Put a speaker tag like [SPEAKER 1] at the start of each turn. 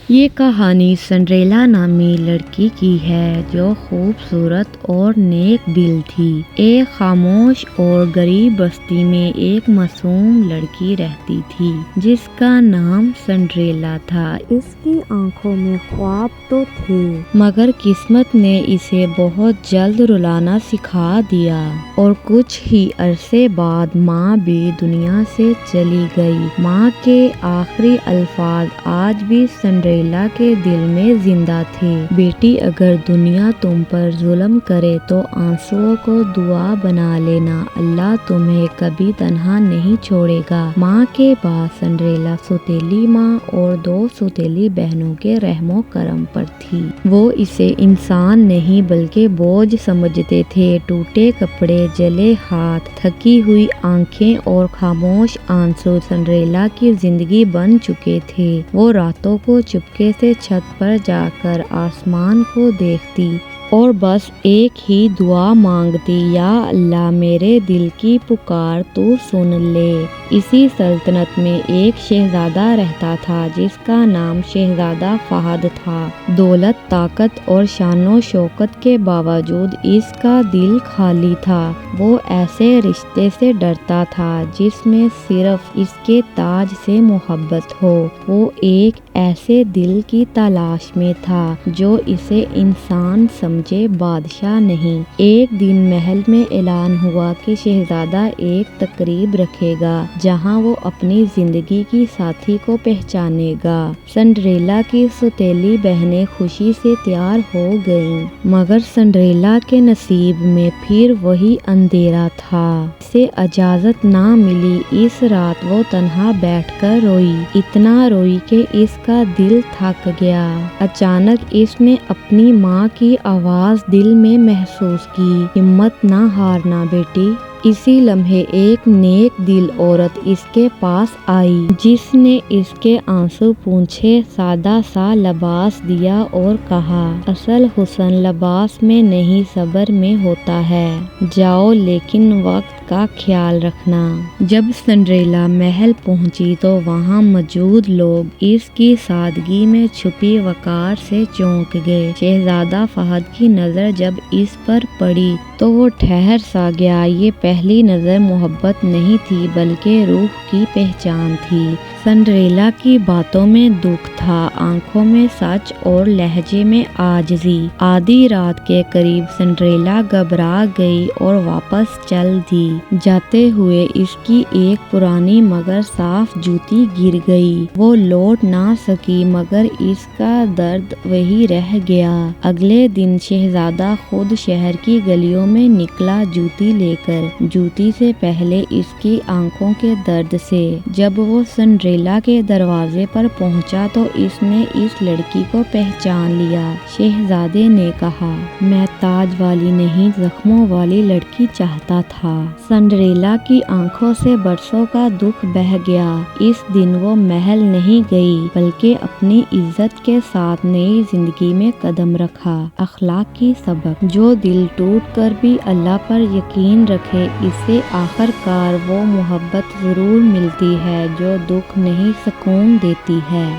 [SPEAKER 1] یہ کہانی سنڈریلا نامی لڑکی کی ہے جو خوبصورت اور نیک دل تھی۔ ایک خاموش اور غریب بستی میں ایک معصوم لڑکی رہتی تھی جس کا نام سنڈریلا تھا۔ اس کی آنکھوں میں خواب تو تھے مگر قسمت نے اسے بہت جلد رلانا سکھا دیا اور کچھ ہی عرصے بعد ماں بھی دنیا سے چلی گئی۔ ماں کے آخری الفاظ آج بھی سنڈریلا کے دل میں زندہ تھے۔ بیٹی اگر دنیا تم پر ظلم کرے تو آنسوؤں کو دعا بنا لینا، اللہ تمہیں کبھی تنہا نہیں چھوڑے گا۔ ماں کے بعد سنڈریلا سوتیلی ماں اور 2 سوتیلی بہنوں کے رحم و کرم پر تھی۔ وہ اسے انسان نہیں بلکہ بوجھ سمجھتے تھے۔ ٹوٹے کپڑے، جلے ہاتھ، تھکی ہوئی آنکھیں اور خاموش آنسو سنڈریلا کی زندگی بن چکے تھے۔ وہ راتوں کو چپکے سے چھت پر جا کر آسمان کو دیکھتی اور بس ایک ہی دعا مانگتی، یا اللہ میرے دل کی پکار تو سن لے۔ اسی سلطنت میں ایک شہزادہ رہتا تھا جس کا نام شہزادہ فہد تھا۔ دولت، طاقت اور شان و شوکت کے باوجود اس کا دل خالی تھا۔ وہ ایسے رشتے سے ڈرتا تھا جس میں صرف اس کے تاج سے محبت ہو۔ وہ ایک ایسے دل کی تلاش میں تھا جو اسے انسان سمجھے، بادشاہ نہیں۔ ایک دن محل میں اعلان ہوا کہ شہزادہ ایک تقریب رکھے گا جہاں وہ اپنی زندگی کی ساتھی کو پہچانے گا۔ سنڈریلا کی سوتیلی بہنیں خوشی سے تیار ہو گئیں مگر سنڈریلا کے نصیب میں پھر وہی اندھیرا تھا۔ اسے اجازت نہ ملی۔ اس رات وہ تنہا بیٹھ کر روئی، اتنا روئی کہ اس کا دل تھک گیا۔ اچانک اس نے اپنی ماں کی آواز دل میں محسوس کی، ہمت نہ ہارنا بیٹی۔ اسی لمحے ایک نیک دل عورت اس کے پاس آئی جس نے اس کے آنسو پوچھے، سادہ سا لباس دیا اور کہا، اصل حسن لباس میں نہیں صبر میں ہوتا ہے، جاؤ لیکن وقت کا خیال رکھنا۔ جب سنڈریلا محل پہنچی تو وہاں موجود لوگ اس کی سادگی میں چھپی وقار سے چونک گئے۔ شہزادہ فہد کی نظر جب اس پر پڑی تو وہ ٹھہر سا گیا۔ یہ پہلی نظر محبت نہیں تھی بلکہ روح کی پہچان تھی۔ سنڈریلا کی باتوں میں دکھ تھا، آنکھوں میں سچ اور لہجے میں عاجزی۔ آدھی رات کے قریب سنڈریلا گھبرا گئی اور واپس چل دی۔ جاتے ہوئے اس کی ایک پرانی مگر صاف جوتی گر گئی۔ وہ لوٹ نہ سکی مگر اس کا درد وہی رہ گیا۔ اگلے دن شہزادہ خود شہر کی گلیوں میں نکلا جوتی لے کر، جوتی سے پہلے اس کی آنکھوں کے درد سے۔ جب وہ سنڈریلا کے دروازے پر پہنچا تو اس نے اس لڑکی کو پہچان لیا۔ شہزادے نے کہا، میں تاج والی نہیں زخموں والی لڑکی چاہتا تھا۔ سنڈریلا کی آنکھوں سے برسوں کا دکھ بہہ گیا۔ اس دن وہ محل نہیں گئی بلکہ اپنی عزت کے ساتھ نئی زندگی میں قدم رکھا۔ اخلاق کی سبق، جو دل ٹوٹ کر بھی اللہ پر یقین رکھے اسے آخر کار وہ محبت ضرور ملتی ہے جو دکھ نہیں سکون دیتی ہے۔